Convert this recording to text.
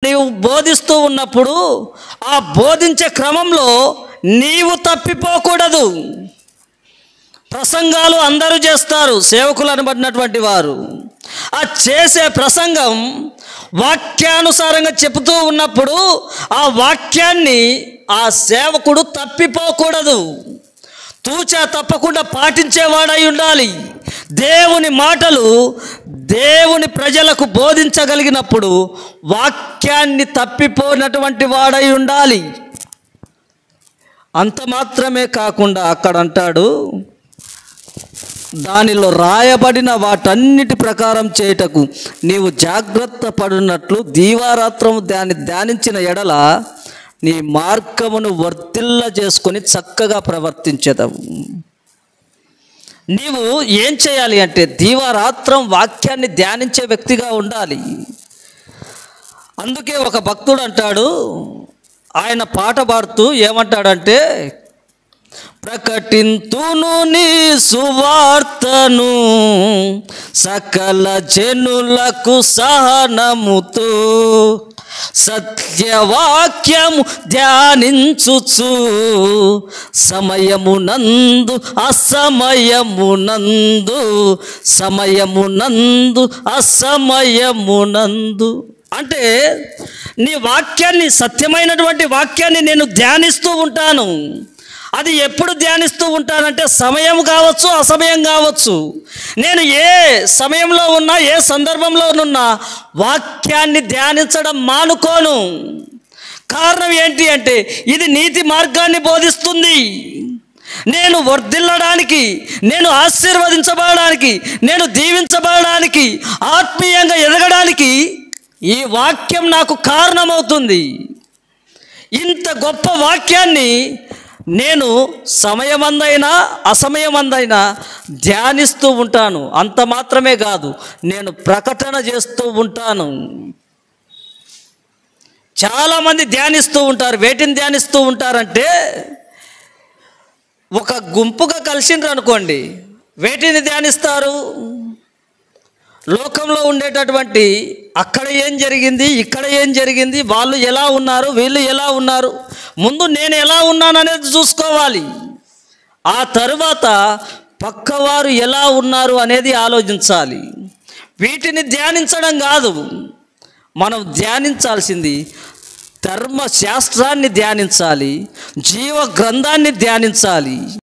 నీవు బోధిస్తూ ఉన్నప్పుడు ఆ బోధించే క్రమంలో నీవు తప్పిపోకూడదు. ప్రసంగాలు అందరూ చేస్తారు, సేవకులు అనబడినటువంటి వారు. ఆ చేసే ప్రసంగం వాక్యానుసారంగా చెబుతూ ఉన్నప్పుడు ఆ వాక్యాన్ని ఆ సేవకుడు తప్పిపోకూడదు, తూచా తప్పకుండా పాటించేవాడై ఉండాలి. దేవుని మాటలు దేవుని ప్రజలకు బోధించగలిగినప్పుడు వాక్యాన్ని తప్పిపోయినటువంటి వాడై ఉండాలి. అంత మాత్రమే కాకుండా అక్కడ అంటాడు, దానిలో రాయబడిన వాటన్నిటి ప్రకారం చేయుటకు నీవు జాగ్రత్త పడినట్లు దీవారాత్రము దాన్ని ధ్యానించిన ఎడల నీ మార్గమును వర్తిల్ల చేసుకొని చక్కగా ప్రవర్తించెదవు. నీవు ఏం చేయాలి అంటే దీవారాత్రం వాక్యాన్ని ధ్యానించే వ్యక్తిగా ఉండాలి. అందుకే ఒక భక్తుడు అంటాడు, ఆయన పాట పాడుతూ ఏమంటాడంటే, ప్రకటింతును నీ సువార్తను సకల జనులకు సహనముతో సత్యవాక్యము ధ్యానించుచు సమయమునందు అసమయమునందు అంటే నీ వాక్యాన్ని, సత్యమైనటువంటి వాక్యాన్ని నేను ధ్యానిస్తూ ఉంటాను. అది ఎప్పుడు ధ్యానిస్తూ ఉంటానంటే సమయం కావచ్చు, అసమయం కావచ్చు. నేను ఏ సమయంలో ఉన్నా, ఏ సందర్భంలో ఉన్నా వాక్యాన్ని ధ్యానించడం మానుకోను. కారణం ఏంటి అంటే ఇది నీతి మార్గాన్ని బోధిస్తుంది. నేను వర్ధిల్లడానికి, నేను ఆశీర్వదించబడడానికి, నేను దీవించబడడానికి, ఆత్మీయంగా ఎదగడానికి ఈ వాక్యం నాకు కారణమవుతుంది. ఇంత గొప్ప వాక్యాన్ని నేను సమయమందైనా అసమయమందైనా ధ్యానిస్తూ ఉంటాను. అంత మాత్రమే కాదు, నేను ప్రకటన చేస్తూ ఉంటాను. చాలామంది ధ్యానిస్తూ ఉంటారు. వేటిని ధ్యానిస్తూ ఉంటారంటే, ఒక గుంపుగా కలిసిండ్రు అనుకోండి, వేటిని ధ్యానిస్తారు? లోకంలో ఉండేటటువంటి అక్కడ ఏం జరిగింది, ఇక్కడ ఏం జరిగింది, వాళ్ళు ఎలా ఉన్నారు, వీళ్ళు ఎలా ఉన్నారు, ముందు నేను ఎలా ఉన్నాననేది చూసుకోవాలి. ఆ తరువాత పక్కవారు ఎలా ఉన్నారు అనేది ఆలోచించాలి. వీటిని ధ్యానించడం కాదు, మనం ధ్యానించాల్సింది ధర్మశాస్త్రాన్ని ధ్యానించాలి, జీవ గ్రంథాన్ని ధ్యానించాలి.